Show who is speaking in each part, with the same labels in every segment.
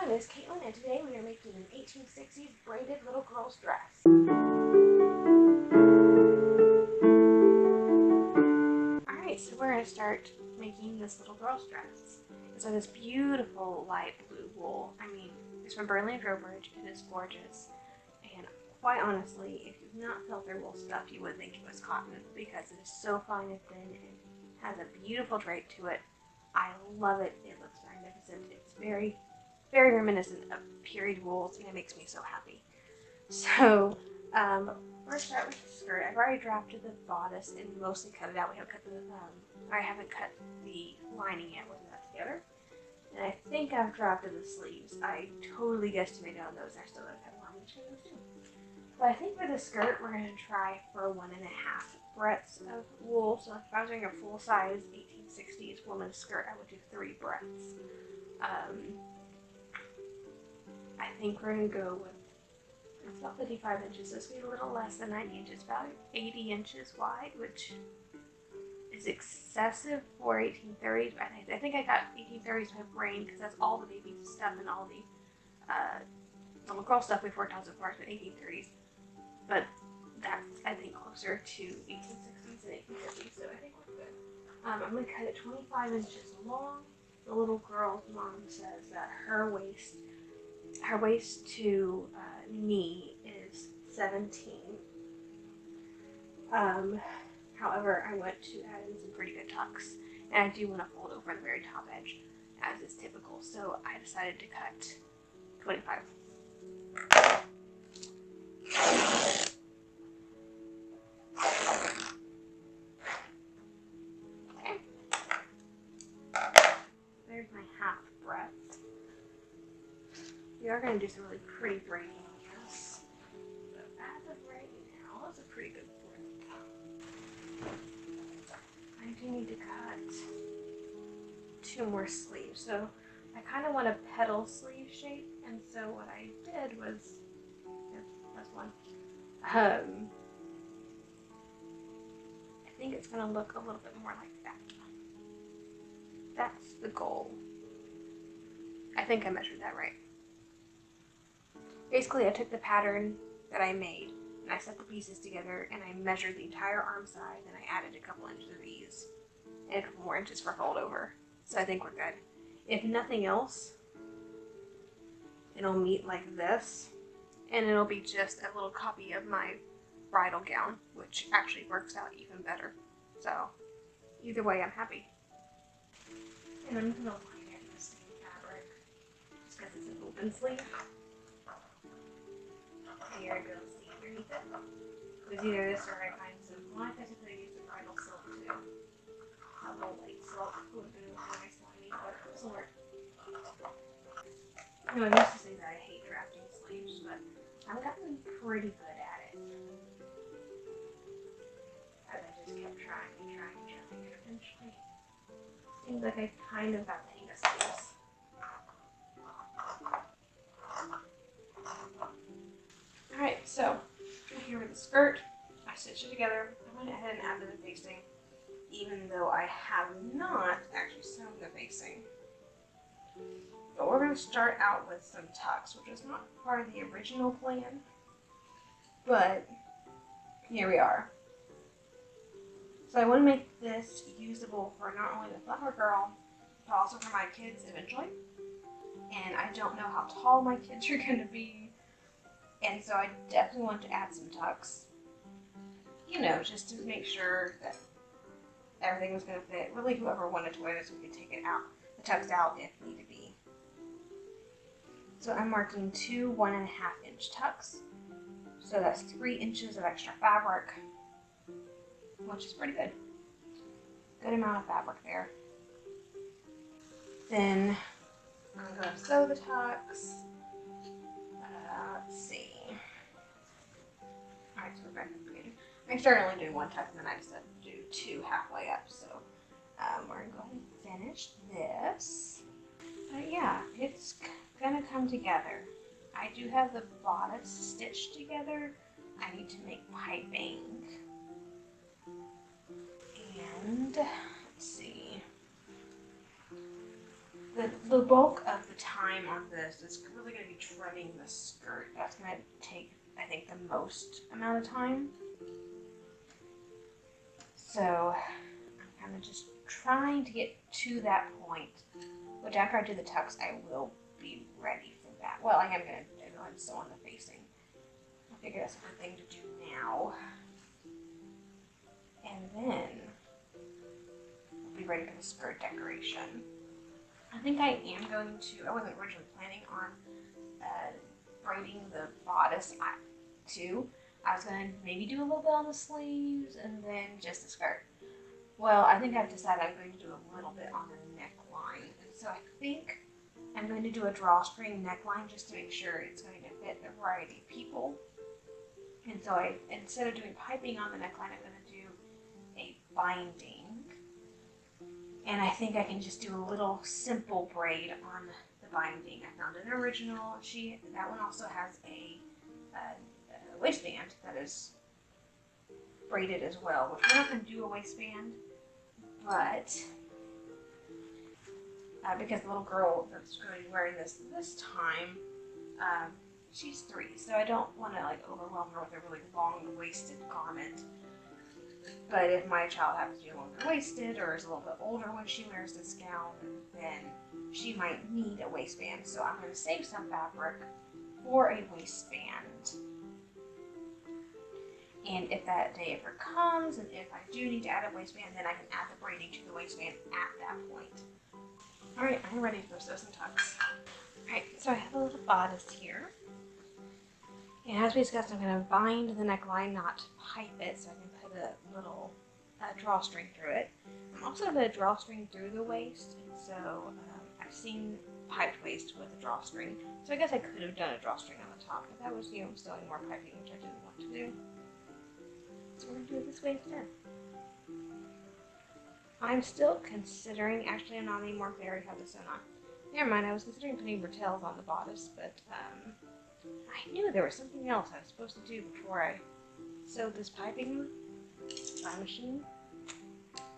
Speaker 1: name is Caitlin, and today we are making an 1860s braided little girl's dress. Alright, so we're going to start making this little girl's dress. So this beautiful light blue wool, it's from Berlin Trowbridge. It is gorgeous. And quite honestly, if you've not felt their wool stuff, you would think it was cotton because it is so fine and thin and has a beautiful drape to it. I love it. It looks magnificent. It's very reminiscent of period wools, and it makes me so happy. So, first start with the skirt. I've already drafted the bodice and mostly cut it out. I haven't cut the lining yet. We'll do that together. And I think I've drafted the sleeves. I totally guesstimated on those. I still gotta cut the lining to those too. But I think for the skirt, we're gonna try for 1.5 breadths of wool. So if I was doing a full size 1860s woman's skirt, I would do 3 breadths. I think we're going to go with, it's about 55 inches, so it's going to be a little less than 90 inches, about 80 inches wide, which is excessive for 1830s, but I think I got 1830s by brain because that's all the baby stuff and all the little girl stuff we've worked on so far is 1830s, but that's, I think, closer to 1860s and 1850s, so I think we're good. I'm going to cut it 25 inches long. The little girl's mom says that her waist to knee is 17. However, I want to add in some pretty good tucks, and I do want to fold over the very top edge, as is typical. So I decided to cut 25. Okay. There's my half breadth. We are going to do some really pretty braiding on this. But as of right now, that's a pretty good breadth. I do need to cut 2 more sleeves. So I kind of want a petal sleeve shape, and so what I did was, that's one. I think it's going to look a little bit more like that. That's the goal. I think I measured that right. Basically, I took the pattern that I made and I set the pieces together and I measured the entire arm side and I added a couple inches of ease and a couple more inches for fold over. So I think we're good. If nothing else, it'll meet like this and it'll be just a little copy of my bridal gown, which actually works out even better. So either way, I'm happy. And I'm going to line it in the same fabric just because it's an open sleeve. Here it goes underneath it. It was either this or I find some, well, I typically use the bridal silk too. A little light silk would have been really nice lining, but it doesn't work. I used to say that I hate drafting sleeves, but I've gotten pretty good at it. As I just kept trying, and eventually seems like I kind of got the hang of sleeves. Alright, so here with the skirt, I stitched it together. I went ahead and added the facing, even though I have not actually sewn the facing. But we're going to start out with some tucks, which is not part of the original plan, but here we are. So I want to make this usable for not only the flower girl, but also for my kids eventually. And I don't know how tall my kids are going to be. And so I definitely want to add some tucks, just to make sure that everything was going to fit. Really, whoever wanted to wear this, we could take it out, the tucks out if need be. So I'm marking 2 1.5-inch tucks. So that's 3 inches of extra fabric, which is pretty good. Good amount of fabric there. Then I'm going to sew the tucks. Let's see. Alright, so we're back at the beginning. I started only doing 1 tuck and then I decided to do 2 halfway up. So we're going to go ahead and finish this. But yeah, it's going to come together. I do have the bodice stitched together. I need to make piping. And let's see. The bulk of the time on this is really going to be trimming the skirt. That's going to take, I think, the most amount of time. So I'm kind of just trying to get to that point, which after I do the tucks, I will be ready for that. Well, I am going to go ahead and sew on the facing. I figure that's a good thing to do now. And then we'll be ready for the skirt decoration. I think I am going to, I wasn't originally planning on braiding the bodice too. I was going to maybe do a little bit on the sleeves and then just the skirt. Well, I think I've decided I'm going to do a little bit on the neckline. And so I think I'm going to do a drawstring neckline just to make sure it's going to fit a variety of people. And so instead of doing piping on the neckline, I'm going to do a binding. And I think I can just do a little simple braid on the binding. I found an original. That one also has a waistband that is braided as well, which we're not going to do a waistband, but because the little girl that's going to be wearing this time, she's 3, so I don't want to like overwhelm her with a really long-waisted garment. But if my child happens to be longer waisted or is a little bit older when she wears this gown, then she might need a waistband. So I'm going to save some fabric for a waistband. And if that day ever comes, and if I do need to add a waistband, then I can add the braiding to the waistband at that point. Alright, I'm ready to go sew some tucks. Alright, so I have a little bodice here. And as we discussed, I'm going to bind the neckline, not pipe it, so I can put a little drawstring through it. I'm also going to put a drawstring through the waist, and so I've seen piped waist with a drawstring. So I guess I could have done a drawstring on the top, but that was, sewing more piping, which I didn't want to do. So we're going to do it this way instead. I'm still considering, actually I'm not anymore, I already have this sewn on. Never mind, I was considering putting bretelles on the bodice, but I knew there was something else I was supposed to do before I sewed this piping by machine.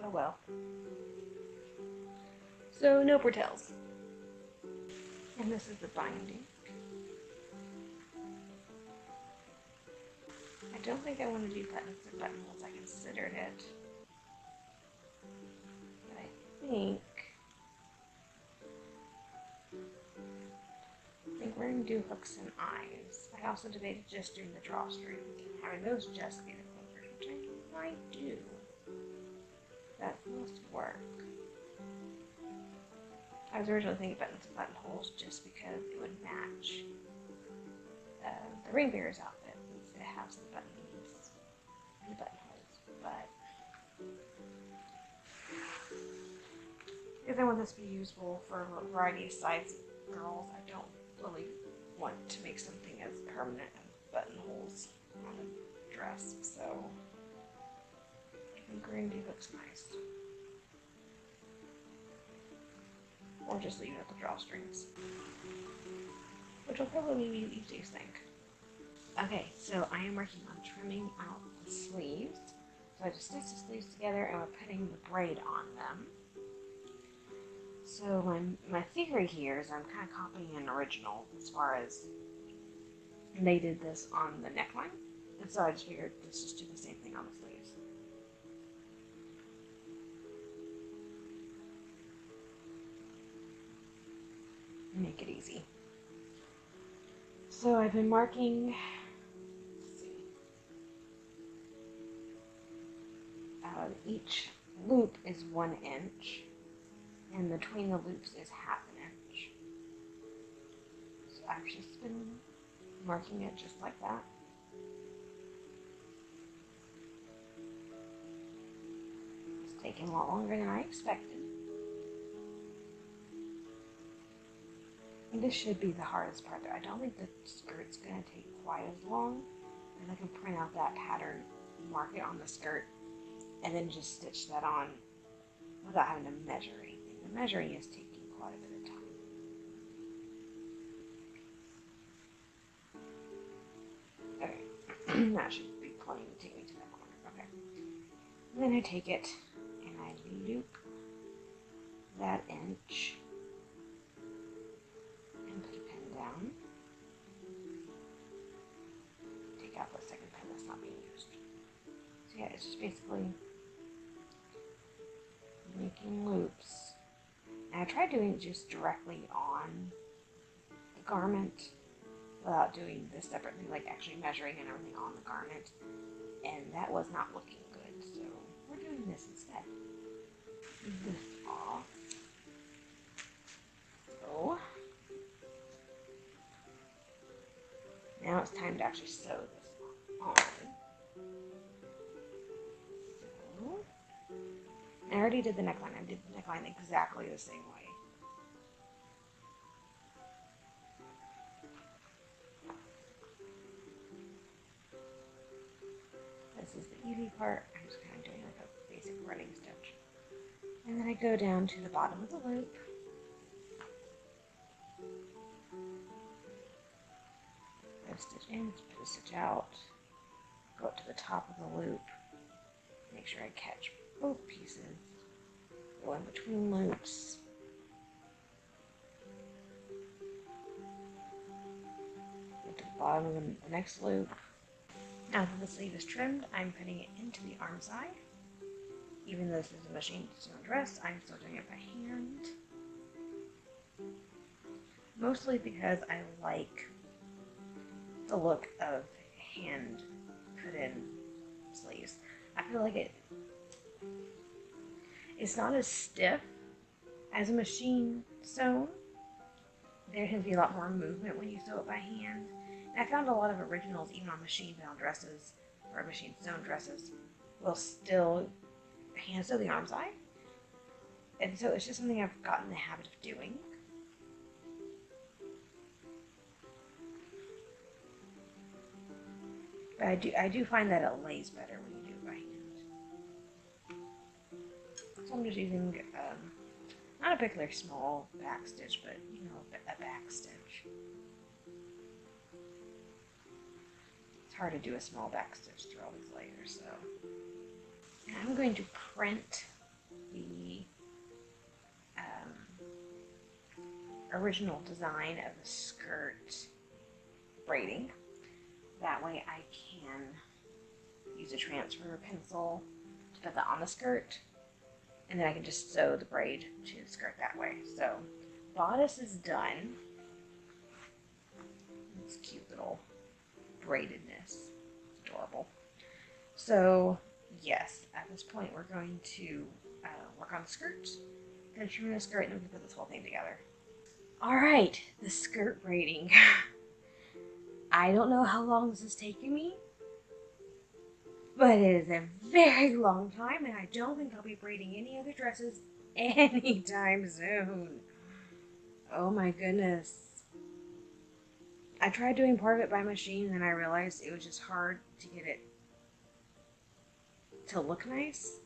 Speaker 1: Oh well. So no bretelles. And this is the binding. I don't think I want to do buttons or buttonholes. I considered it. But I think we're going to do hooks and eyes. I also debated just doing the drawstring, having those just be the closers, which I might do. That must work. I was originally thinking buttons and buttonholes just because it would match the ring bearer's outfit, since it has the buttons and the buttonholes. But because I want this to be useful for a variety of size girls, I don't really want to make something as permanent as buttonholes on a dress, so I think we're going to do hooks and eyes. Or just leave it at the drawstrings, which will probably be the easiest thing. Okay, so I am working on trimming out the sleeves. So I just stitched the sleeves together and we're putting the braid on them. So my theory here is I'm kind of copying an original as far as they did this on the neckline. And so I just figured let's just do the same thing on the sleeves. Make it easy. So I've been marking, let's see, each loop is 1 inch, and between the loops is ½ inch. So I've just been marking it just like that. It's taking a lot longer than I expected. And this should be the hardest part. I don't think the skirt's going to take quite as long. And I can print out that pattern, mark it on the skirt, and then just stitch that on without having to measure anything. The measuring is taking quite a bit of time. Okay, that should be plenty to take me to that corner. Okay. And then I take it and I loop that inch the second pen that's not being used. So yeah, it's just basically making loops. And I tried doing it just directly on the garment without doing this separately, like actually measuring and everything on the garment. And that was not looking good, so we're doing this instead. This off. So now it's time to actually sew this on. So, I already did the neckline. I did the neckline exactly the same way. This is the easy part. I'm just kind of doing like a basic running stitch. And then I go down to the bottom of the loop. Put a stitch in, put a stitch out. Go up to the top of the loop. Make sure I catch both pieces. Go in between loops. Go to the bottom of the next loop. Now that the sleeve is trimmed, I'm putting it into the arm side. Even though this is a machine sewn dress, I'm still doing it by hand. Mostly because I like the look of hand put in sleeves. I feel like it's not as stiff as a machine sewn. There tends to be a lot more movement when you sew it by hand. And I found a lot of originals, even on machine bound dresses or machine sewn dresses, will still hand sew the arm side. And so it's just something I've gotten the habit of doing. But I do find that it lays better when you do it by hand. So I'm just using not a particularly small back stitch, but you know, a back stitch. It's hard to do a small back stitch through all these layers, so. And I'm going to print the original design of the skirt braiding. That way I can use a transfer pencil to put that on the skirt, and then I can just sew the braid to the skirt that way. So bodice is done. It's cute little braidedness. It's adorable. So yes, at this point we're going to work on the skirt. Then trim the skirt, and then we can put this whole thing together. All right, the skirt braiding. I don't know how long this has taken me, but it is a very long time, and I don't think I'll be braiding any other dresses anytime soon. Oh my goodness. I tried doing part of it by machine, and I realized it was just hard to get it to look nice,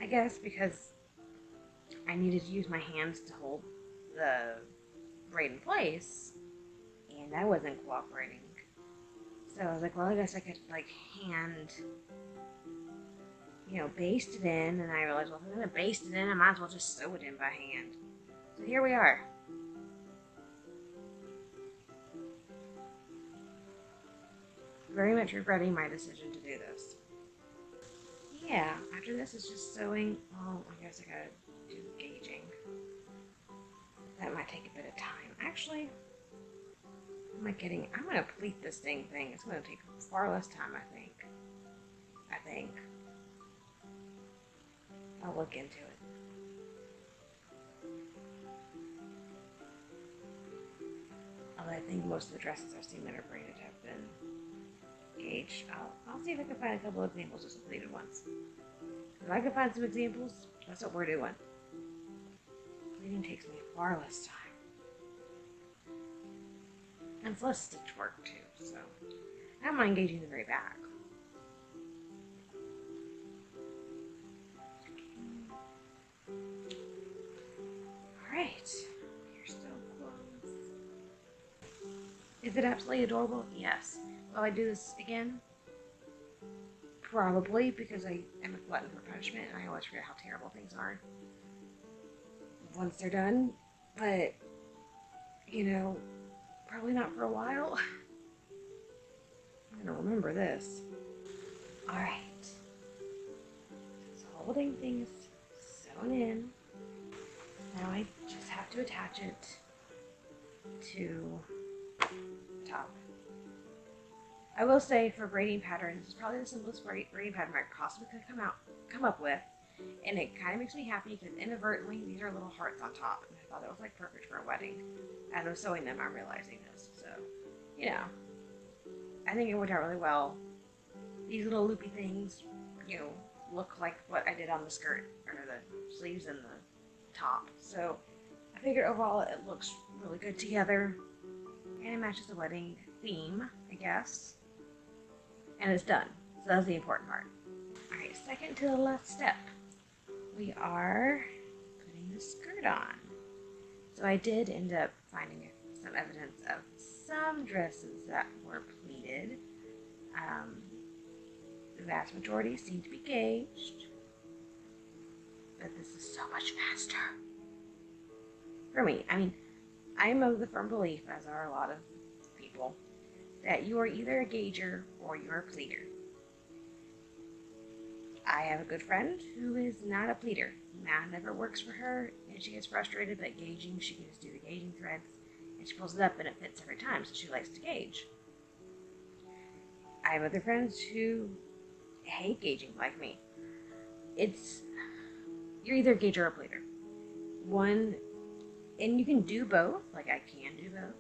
Speaker 1: I guess, because I needed to use my hands to hold the braid in place, and I wasn't cooperating. So I was like, well, I guess I could like hand, you know, baste it in, and I realized, well, if I'm gonna baste it in, I might as well just sew it in by hand. So here we are. Very much regretting my decision to do this. Yeah, after this is just sewing. Oh, I guess I gotta do the gauging. That might take a bit of time. Actually, I'm gonna pleat this thing. It's gonna take far less time, I think. I'll look into it. Although I think most of the dresses I've seen that are braided have been gauged. I'll see if I can find a couple of examples of some pleated ones. If I can find some examples, that's what we're doing. Pleating takes me far less time. And it's less stitch work too, so I don't mind gauging the very back. Alright, you're so close. Is it absolutely adorable? Yes. Will I do this again? Probably, because I am a glutton for punishment and I always forget how terrible things are once they're done. But, you know, probably not for a while. I'm gonna remember this. Alright. So holding things sewn in. Now I just have to attach it to the top. I will say for braiding patterns, it's probably the simplest braiding pattern I possibly could come up with. And it kind of makes me happy because inadvertently these are little hearts on top. And I thought it was like perfect for a wedding. As I'm sewing them, I'm realizing this. So, you know, I think it worked out really well. These little loopy things, you know, look like what I did on the skirt or the sleeves and the top. So I figured overall it looks really good together. And it matches the wedding theme, I guess. And it's done. So that's the important part. Alright, second to the last step. We are putting the skirt on. So I did end up finding some evidence of some dresses that were pleated. The vast majority seem to be gauged. But this is so much faster. For me, I mean, I am of the firm belief, as are a lot of people, that you are either a gauger or you're a pleater. I have a good friend who is not a pleater. Math never works for her, and she gets frustrated, but gauging, she can just do the gauging threads, and she pulls it up and it fits every time, so she likes to gauge. I have other friends who hate gauging, like me. You're either a gauger or a pleater. And you can do both, like I can do both,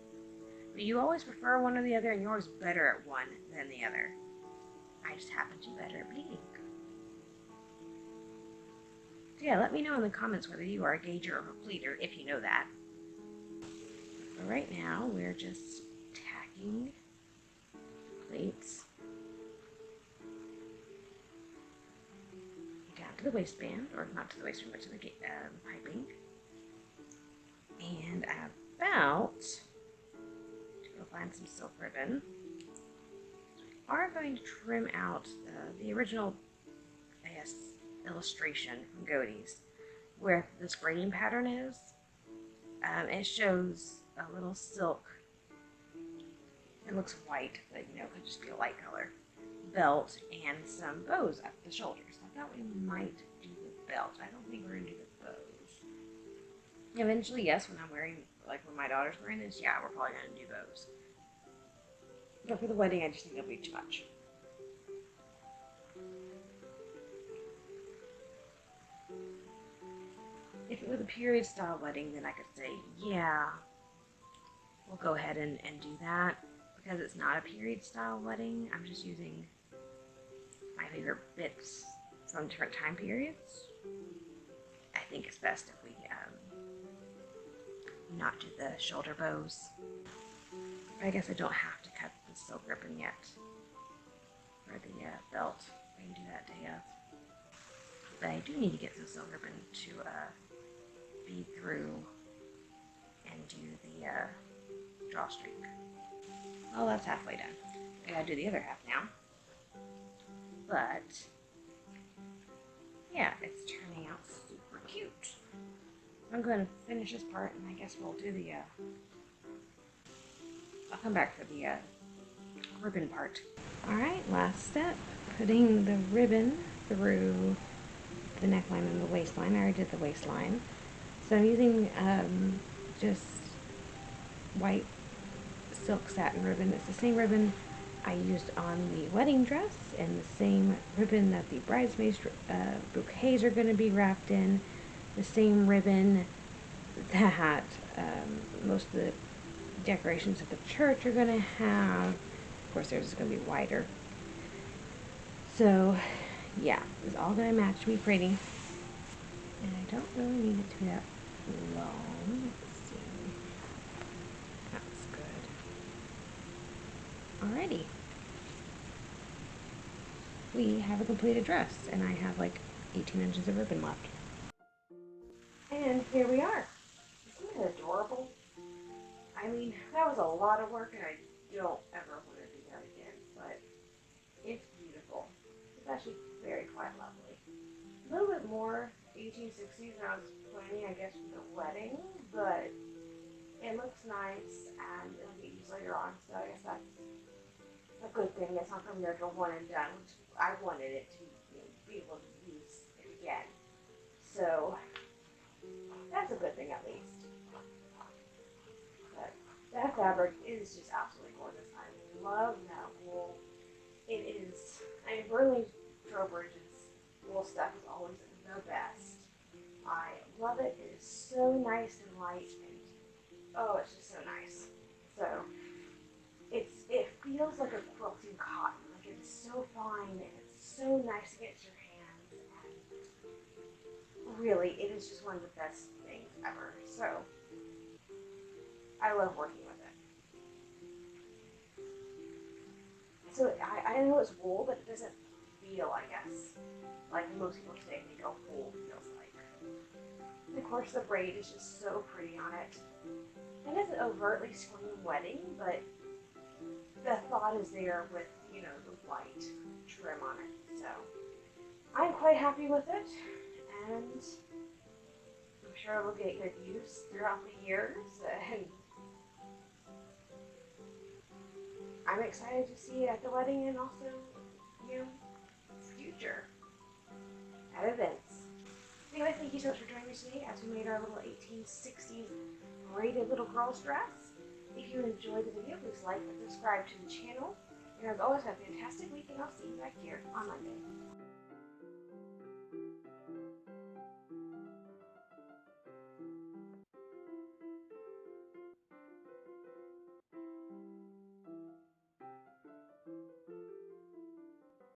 Speaker 1: but you always prefer one or the other, and you're always better at one than the other. I just happen to be better at pleating. So yeah, let me know in the comments whether you are a gauger or a pleater, if you know that. But right now, we're just tacking plates down to the waistband, or not to the waistband, but to the piping. And I'm about to go find some silk ribbon. So we are going to trim out the original, I guess, illustration from Godey's, where this braiding pattern is. It shows a little silk. It looks white, but you know, it could just be a light color belt and some bows up the shoulders. I thought we might do the belt. I don't think we're gonna do the bows. Eventually, yes, when I'm wearing, like when my daughter's wearing this, yeah, we're probably gonna do bows. But for the wedding, I just think it'll be too much. If it was a period style wedding, then I could say, yeah, we'll go ahead and do that. Because it's not a period style wedding, I'm just using my favorite bits from different time periods. I think it's best if we not do the shoulder bows. But I guess I don't have to cut the silk ribbon yet for the belt. I can do that day of. But I do need to get some silk ribbon to bead through and do the drawstring. Well, that's halfway done. I gotta do the other half now. But yeah, it's turning out super cute. I'm going to finish this part, and I guess we'll do the I'll come back for the ribbon part. Alright, last step, putting the ribbon through the neckline and the waistline. I already did the waistline. So I'm using just white silk satin ribbon. It's the same ribbon I used on the wedding dress, and the same ribbon that the bridesmaids bouquets are going to be wrapped in, the same ribbon that most of the decorations at the church are going to have. Of course, theirs is going to be wider. So yeah, it's all going to match me pretty. And I don't really need it to be that long. Let's see. That's good. Alrighty. We have a completed dress, and I have like 18 inches of ribbon left. And here we are. Isn't it adorable? I mean, that was a lot of work, and I don't ever want to do that again, but it's beautiful. It's actually very quite lovely. A little bit more 1860s than I was planning, I guess, for the wedding, but it looks nice, and it'll get used later on, so I guess that's a good thing. It's not going to be like a one and done, which I wanted it to, be able to use it again. So that's a good thing at least. But that fabric is just absolutely gorgeous. I love that wool. It is, I mean, Burley Trowbridge's wool stuff is always the best. I love it. It is so nice and light, and oh, it's just so nice. So it feels like a quilting cotton. Like it's so fine and it's so nice against your hands, and really, it is just one of the best things ever. So I love working with it. So I know it's wool, but it doesn't feel, I guess, like most people today think a wool feels like. And of course, the braid is just so pretty on it. It doesn't overtly scream wedding, but the thought is there with, the white trim on it. So I'm quite happy with it, and I'm sure it'll get good use throughout the years. And I'm excited to see it at the wedding and also, future at events. Anyway, thank you so much for joining me today as we made our little 1860s braided little girl's dress. If you enjoyed the video, please like and subscribe to the channel. And as always, have a fantastic week, and I'll see you back here on Monday.